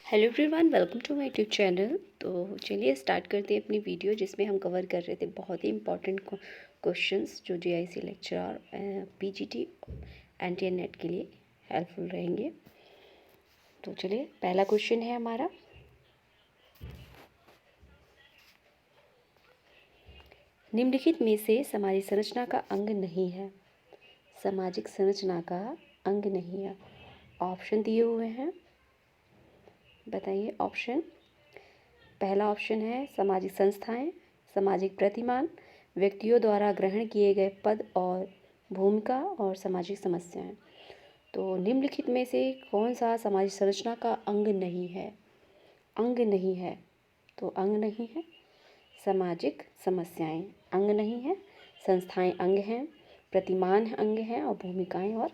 Hello everyone, welcome to my YouTube channel. तो चलिए start करते हैं अपनी वीडियो, जिसमें हम कवर कर रहे थे बहुत ही इंपॉर्टेंट क्वेश्चंस जो GIC lecture PGT NTA net के लिए हेल्पफुल रहेंगे। तो चलिए, पहला क्वेश्चन है हमारा, निम्नलिखित में से सामाजिक संरचना का अंग नहीं है। सामाजिक संरचना का अंग नहीं है। ऑप्शन दिए हुए हैं, बताइए ऑप्शन। पहला ऑप्शन है सामाजिक संस्थाएं, सामाजिक प्रतिमान, व्यक्तियों द्वारा ग्रहण किए गए पद और भूमिका, और सामाजिक समस्याएं। तो निम्नलिखित में से कौन सा सामाजिक संरचना का अंग नहीं है? अंग नहीं है, तो अंग नहीं है। सामाजिक समस्याएं अंग नहीं है, संस्थाएं अंग हैं, प्रतिमान अंग हैं, और भूमिकाएं और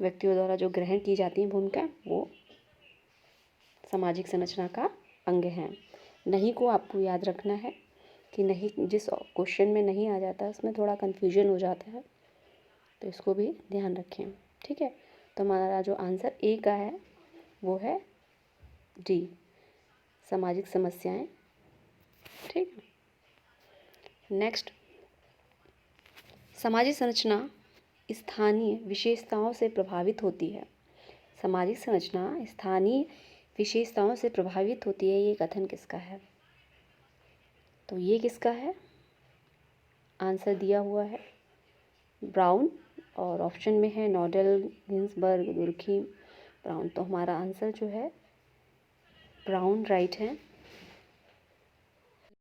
व्यक्तियों द्वारा जो ग्रहण की जाती हैं भूमिकाएं, वो सामाजिक संरचना का अंग हैं। नहीं को आपको याद रखना है कि नहीं, जिस क्वेश्चन में नहीं आ जाता उसमें थोड़ा कन्फ्यूजन हो जाता है, तो इसको भी ध्यान रखें। ठीक है, तो हमारा जो आंसर ए का है वो है डी, सामाजिक समस्याएं। ठीक है, नेक्स्ट, सामाजिक संरचना स्थानीय विशेषताओं से प्रभावित होती है। सामाजिक संरचना स्थानीय विशेषताओं से प्रभावित होती है, ये कथन किसका है? तो ये किसका है? आंसर दिया हुआ है ब्राउन, और ऑप्शन में है नोडेल, गिन्सबर्ग, दुर्खीम, ब्राउन। तो हमारा आंसर जो है ब्राउन राइट है।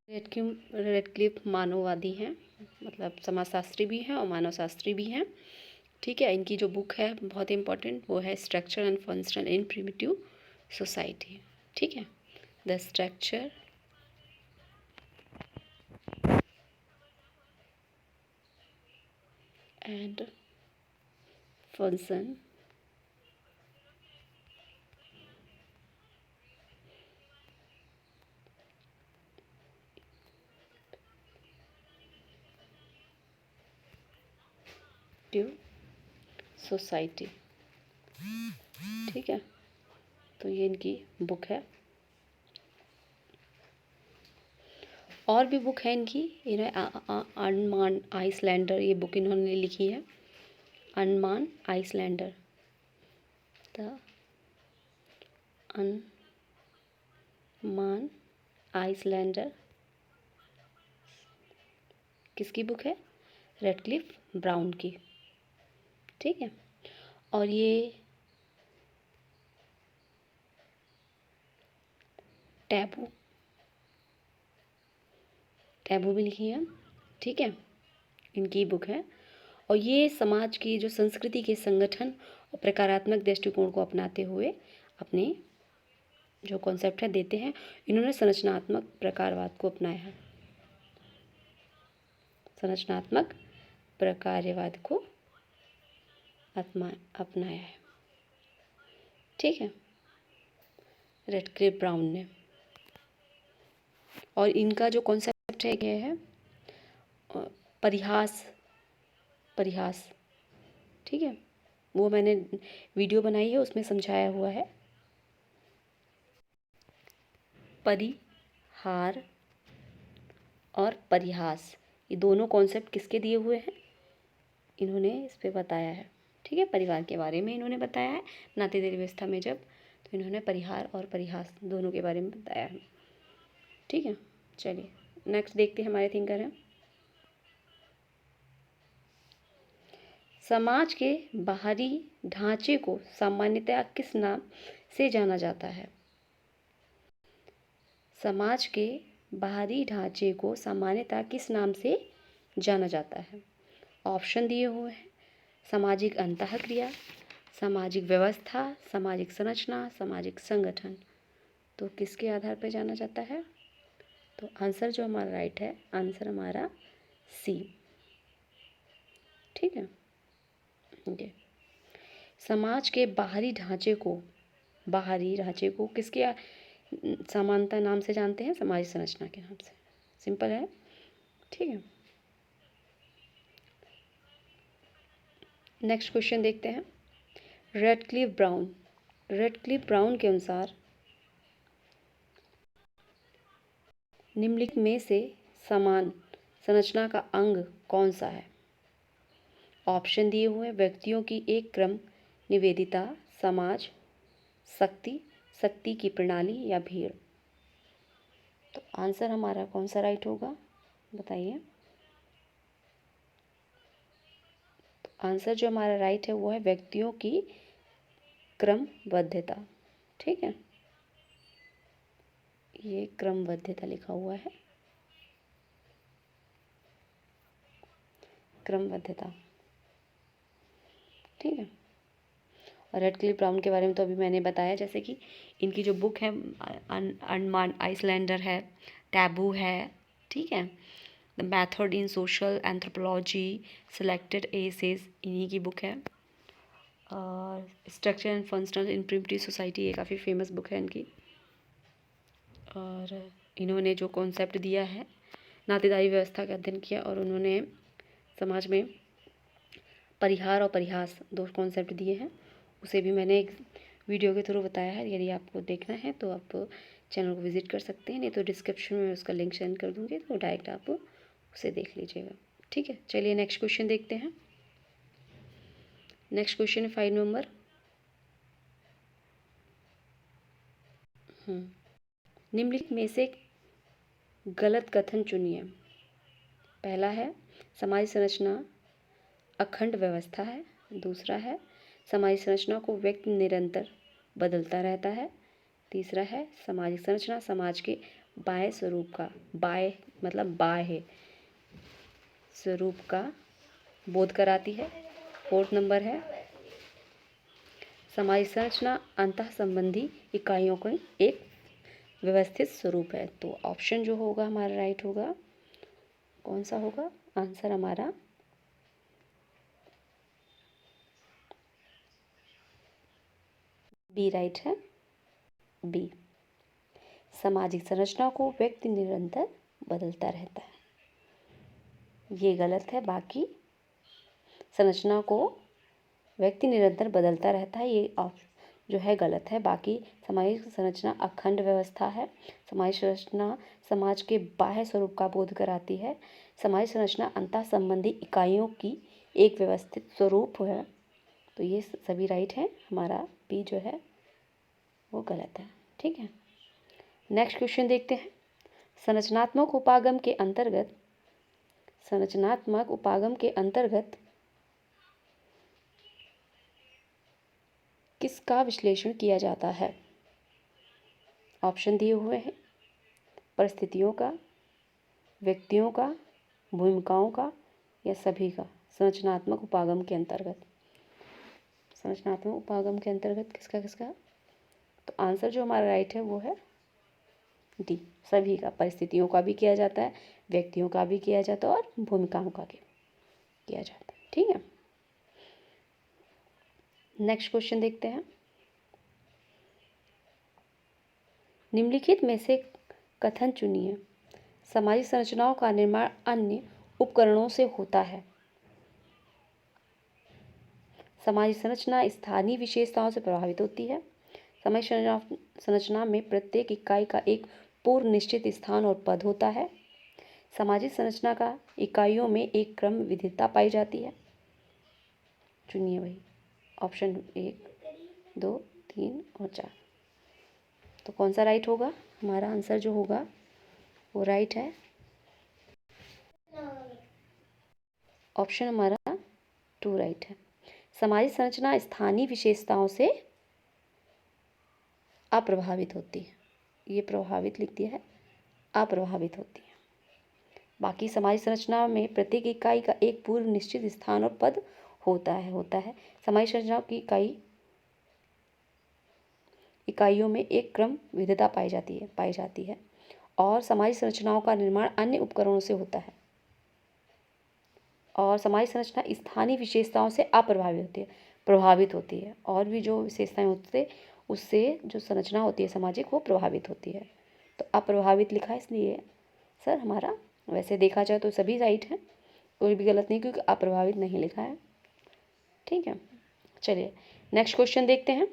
रेडक्लिफ मानववादी हैं, मतलब समाजशास्त्री भी हैं और मानवशास्त्री भी हैं। ठीक है, इनकी जो बुक है बहुत इंपॉर्टेंट, वो है structure and function in primitive society. ठीक है, the structure and function society. ठीक है, तो ये इनकी बुक है। और भी बुक है इनकी, अनमान आइसलैंडर, ये बुक इन्होंने लिखी है, अनमान आइसलैंडर, द अनमान आइसलैंडर किसकी बुक है? रेडक्लिफ ब्राउन की। ठीक है, और ये टैबू टैबू भी लिखी है। ठीक है, इनकी बुक है। और ये समाज की जो संस्कृति के संगठन और प्रकारात्मक दृष्टिकोण को अपनाते हुए अपने जो कॉन्सेप्ट है देते हैं। इन्होंने संरचनात्मक प्रकारवाद को अपनाया है, संरचनात्मक प्रकारवाद को अपनाया है। ठीक है, रेडक्लिफ ब्राउन ने। और इनका जो कॉन्सेप्ट है क्या है? परिहास, परिहास। ठीक है, वो मैंने वीडियो बनाई है, उसमें समझाया हुआ है। परिहार और परिहास, ये दोनों कॉन्सेप्ट किसके दिए हुए हैं? इन्होंने इस पे बताया है। ठीक है, परिवार के बारे में इन्होंने बताया है, नातेदार व्यवस्था में जब, तो इन्होंने परिहार और परिहास दोनों के बारे में बताया है। ठीक है, चलिए नेक्स्ट देखते हैं, हमारे थिंकर हैं। समाज के बाहरी ढांचे को सामान्यतया किस नाम से जाना जाता है? समाज के बाहरी ढांचे को सामान्यतः किस नाम से जाना जाता है? ऑप्शन दिए हुए हैं, सामाजिक अंतःक्रिया, सामाजिक व्यवस्था, सामाजिक संरचना, सामाजिक संगठन। तो किसके आधार पर जाना जाता है? तो आंसर जो हमारा राइट है, आंसर हमारा सी। ठीक है, ये समाज के बाहरी ढांचे को किसके समानता नाम से जानते हैं? सामाजिक संरचना के नाम से। सिंपल है। ठीक है, नेक्स्ट क्वेश्चन देखते हैं। रेडक्लिफ ब्राउन के अनुसार निम्नलिखित में से समान संरचना का अंग कौन सा है? ऑप्शन दिए हुए हैं, व्यक्तियों की एक क्रम, निवेदिता, समाज, शक्ति, शक्ति की प्रणाली या भीड़। तो आंसर हमारा कौन सा राइट होगा, बताइए। तो आंसर जो हमारा राइट है वो है व्यक्तियों की क्रमबद्धता। ठीक है, ये क्रमबद्धता लिखा हुआ है, क्रमबद्धता। ठीक है, और रेड क्लिफ ब्राउन के बारे में तो अभी मैंने बताया, जैसे कि इनकी जो बुक है अंडमान आइसलैंडर है, टैबू है, ठीक है, the method in social anthropology, selected essays, इन्हीं की बुक है। और structure and functional in primitive society, ये काफ़ी फेमस बुक है इनकी। और इन्होंने जो कॉन्सेप्ट दिया है, नातेदारी व्यवस्था का अध्ययन किया, और उन्होंने समाज में परिहार और परिहास दो कॉन्सेप्ट दिए हैं। उसे भी मैंने एक वीडियो के थ्रू बताया है। यदि आपको देखना है तो आप चैनल को विजिट कर सकते हैं, नहीं तो डिस्क्रिप्शन में उसका लिंक सेंड कर दूँगी, तो डायरेक्ट आप उसे देख लीजिएगा। ठीक है, चलिए नेक्स्ट क्वेश्चन देखते हैं। नेक्स्ट क्वेश्चन है 5 नंबर। निम्नलिखित में से गलत कथन चुनिए। पहला है समाज संरचना अखंड व्यवस्था है। दूसरा है समाज संरचना को व्यक्ति निरंतर बदलता रहता है। तीसरा है सामाजिक संरचना समाज के बाह्य स्वरूप का, बाह्य मतलब बाह्य स्वरूप का बोध कराती है। फोर्थ नंबर है सामाजिक संरचना अंतः संबंधी इकाइयों का एक व्यवस्थित स्वरूप है। तो ऑप्शन जो होगा हमारा राइट होगा, कौन सा होगा आंसर हमारा, बी राइट है, बी। सामाजिक संरचना को व्यक्ति निरंतर बदलता रहता है, ये गलत है। बाकी संरचना को व्यक्ति निरंतर बदलता रहता है, ये जो है गलत है। बाकी सामाजिक संरचना अखंड व्यवस्था है। सामाजिक संरचना समाज के बाह्य स्वरूप का बोध कराती है। सामाजिक संरचना अंतः संबंधी इकाइयों की एक व्यवस्थित स्वरूप है। तो ये सभी राइट है, हमारा बी जो है वो गलत है। ठीक है, नेक्स्ट क्वेश्चन देखते हैं। संरचनात्मक उपागम के अंतर्गत, संरचनात्मक उपागम के अंतर्गत किसका विश्लेषण किया जाता है? ऑप्शन दिए हुए हैं, परिस्थितियों का, व्यक्तियों का, भूमिकाओं का या सभी का। संरचनात्मक उपागम के अंतर्गत, संरचनात्मक उपागम के अंतर्गत किसका किसका? तो आंसर जो हमारा राइट है वो है डी, सभी का। परिस्थितियों का भी किया जाता है, व्यक्तियों का भी किया जाता है और भूमिकाओं का भी किया जाता है। ठीक है, नेक्स्ट क्वेश्चन देखते हैं। निम्नलिखित में से कथन चुनिए। सामाजिक संरचनाओं का निर्माण अन्य उपकरणों से होता है। सामाजिक संरचना स्थानीय विशेषताओं से प्रभावित होती है। सामाजिक संरचना में प्रत्येक इकाई का एक पूर्व निश्चित स्थान और पद होता है। सामाजिक संरचना का इकाइयों में एक क्रम विविधता पाई जाती है। चुनिए भाई, ऑप्शन 1, 2, 3 और 4। तो कौन सा राइट होगा? हमारा आंसर जो होगा वो राइट है, ऑप्शन हमारा 2 राइट है। सामाजिक संरचना स्थानीय विशेषताओं से अप्रभावित होती है। ये प्रभावित लिख दिया है, अप्रभावित होती है। बाकी समाज संरचना में प्रत्येक इकाई का एक पूर्व निश्चित स्थान और पद होता है। समाज संरचना की इकाइयों में एक क्रम विविधता पाई जाती है और समाज संरचनाओं का निर्माण अन्य उपकरणों से होता है। और समाज संरचना स्थानीय विशेषताओं से प्रभावित होती है। और भी जो विशेषताएं होती है उससे जो संरचना होती है सामाजिक वो प्रभावित होती है। तो अप्रभावित लिखा है इसलिए सर हमारा, वैसे देखा जाए तो सभी राइट है, कोई भी गलत नहीं, क्योंकि अप्रभावित नहीं लिखा है। ठीक है, चलिए नेक्स्ट क्वेश्चन देखते हैं।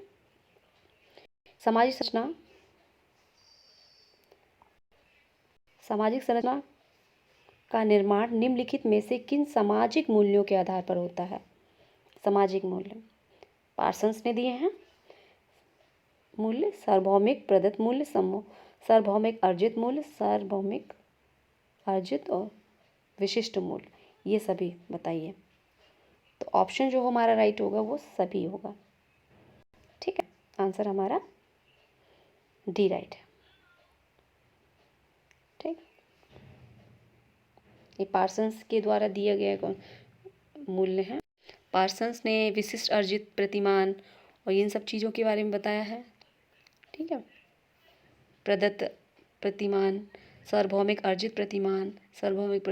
सामाजिक संरचना का निर्माण निम्नलिखित में से किन सामाजिक मूल्यों के आधार पर होता है? सामाजिक मूल्य पार्सन्स ने दिए हैं। मूल्य सार्वभौमिक प्रदत्त मूल्य, सार्वभौमिक अर्जित मूल्य, सार्वभौमिक अर्जित और विशिष्ट मूल्य, ये सभी बताइए। तो ऑप्शन जो हमारा राइट होगा वो सभी होगा। ठीक है, आंसर हमारा डी राइट है। ठीक, ये पार्सन्स के द्वारा दिया गया कौन मूल्य है? पार्सन्स ने विशिष्ट अर्जित प्रतिमान और इन सब चीज़ों के बारे में बताया है। ठीक है, प्रदत्त प्रतिमान, सार्वभौमिक अर्जित प्रतिमान, सार्वभौमिक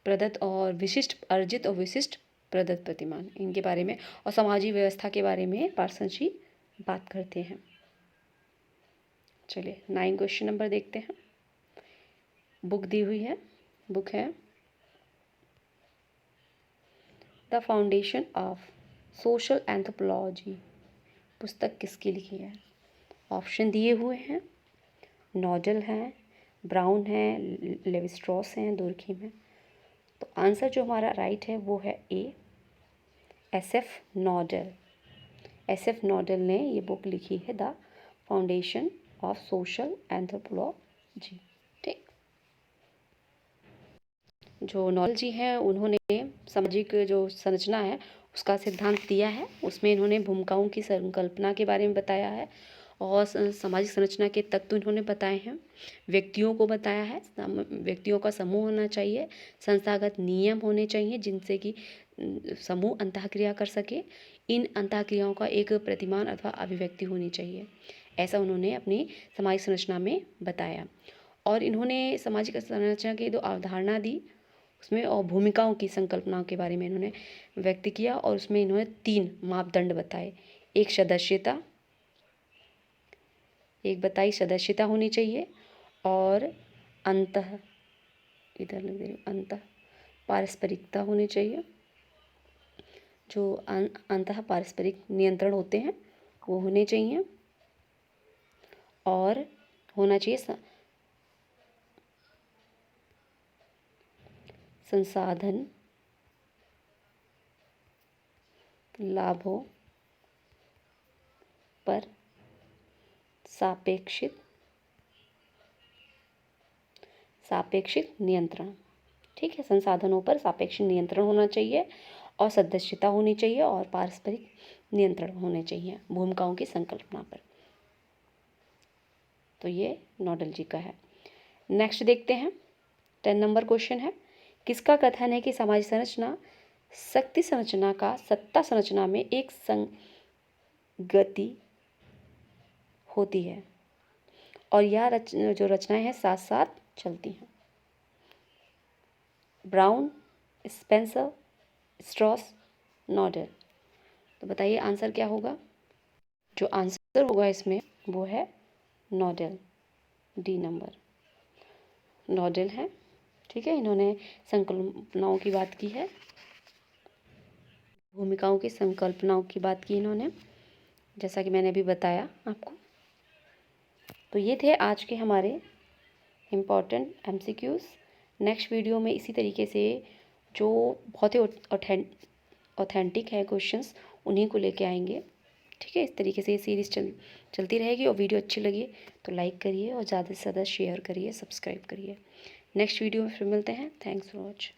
प्रदत्त और विशिष्ट अर्जित और विशिष्ट प्रदत्त प्रतिमान, इनके बारे में और सामाजिक व्यवस्था के बारे में पार्सन्स जी बात करते हैं। चलिए 9 क्वेश्चन नंबर देखते हैं। बुक दी हुई है, बुक है the foundation of social anthropology. पुस्तक किसकी लिखी है? ऑप्शन दिए हुए हैं, नॉडल हैं, ब्राउन हैं, लेवी स्ट्रॉस हैं, दुर्खिम हैं। तो आंसर जो हमारा राइट है वो है ए, एसएफ नॉडल। एसएफ नॉडल ने ये बुक लिखी है the foundation of social anthropology. ठीक, जो नॉडल जी हैं उन्होंने सामाजिक जो संरचना है उसका सिद्धांत दिया है। उसमें इन्होंने भूमिकाओं की संकल्पना के बारे में बताया है और सामाजिक संरचना के तत्व इन्होंने बताए हैं। व्यक्तियों को बताया है, व्यक्तियों का समूह होना चाहिए, संस्थागत नियम होने चाहिए जिनसे कि समूह अंतःक्रिया कर सके। इन अंतःक्रियाओं का एक प्रतिमान अथवा अभिव्यक्ति होनी चाहिए, ऐसा उन्होंने अपनी सामाजिक संरचना में बताया। और इन्होंने सामाजिक संरचना की जो अवधारणा दी उसमें और भूमिकाओं की संकल्पनाओं के बारे में इन्होंने व्यक्त किया और उसमें इन्होंने 3 मापदंड बताए। एक सदस्यता, एक बताई सदस्यता होनी चाहिए और अंतः इधर लिख दे अंतः पारस्परिकता होनी चाहिए। जो अंतः पारस्परिक नियंत्रण होते हैं वो होने चाहिए और होना चाहिए संसाधन लाभों पर सापेक्षिक नियंत्रण। ठीक है, संसाधनों पर सापेक्षिक नियंत्रण होना चाहिए और सदस्यता होनी चाहिए और पारस्परिक नियंत्रण होने चाहिए भूमिकाओं की संकल्पना पर। तो ये नॉडल जी का है। नेक्स्ट देखते हैं, 10 नंबर क्वेश्चन है, किसका कथन है कि सामाजिक संरचना शक्ति संरचना का सत्ता संरचना में एक संगति होती है और यह जो रचनाएं हैं साथ साथ चलती हैं? Brown, Spencer, Strauss, Nadel. तो बताइए आंसर क्या होगा? जो आंसर होगा इसमें वो है नॉडल, डी नंबर नॉडल है। ठीक है, इन्होंने संकल्पनाओं की बात की है, भूमिकाओं की संकल्पनाओं की बात की इन्होंने, जैसा कि मैंने अभी बताया आपको। तो ये थे आज के हमारे इम्पॉर्टेंट एमसीक्यूज़। नेक्स्ट वीडियो में इसी तरीके से जो बहुत ही ऑथेंटिक है क्वेश्चंस उन्हीं को लेके आएंगे। ठीक है, इस तरीके से ये सीरीज़ चलती रहेगी। और वीडियो अच्छी लगी तो लाइक करिए और ज़्यादा से ज़्यादा शेयर करिए, सब्सक्राइब करिए। नेक्स्ट वीडियो में फिर मिलते हैं। Thanks for watch.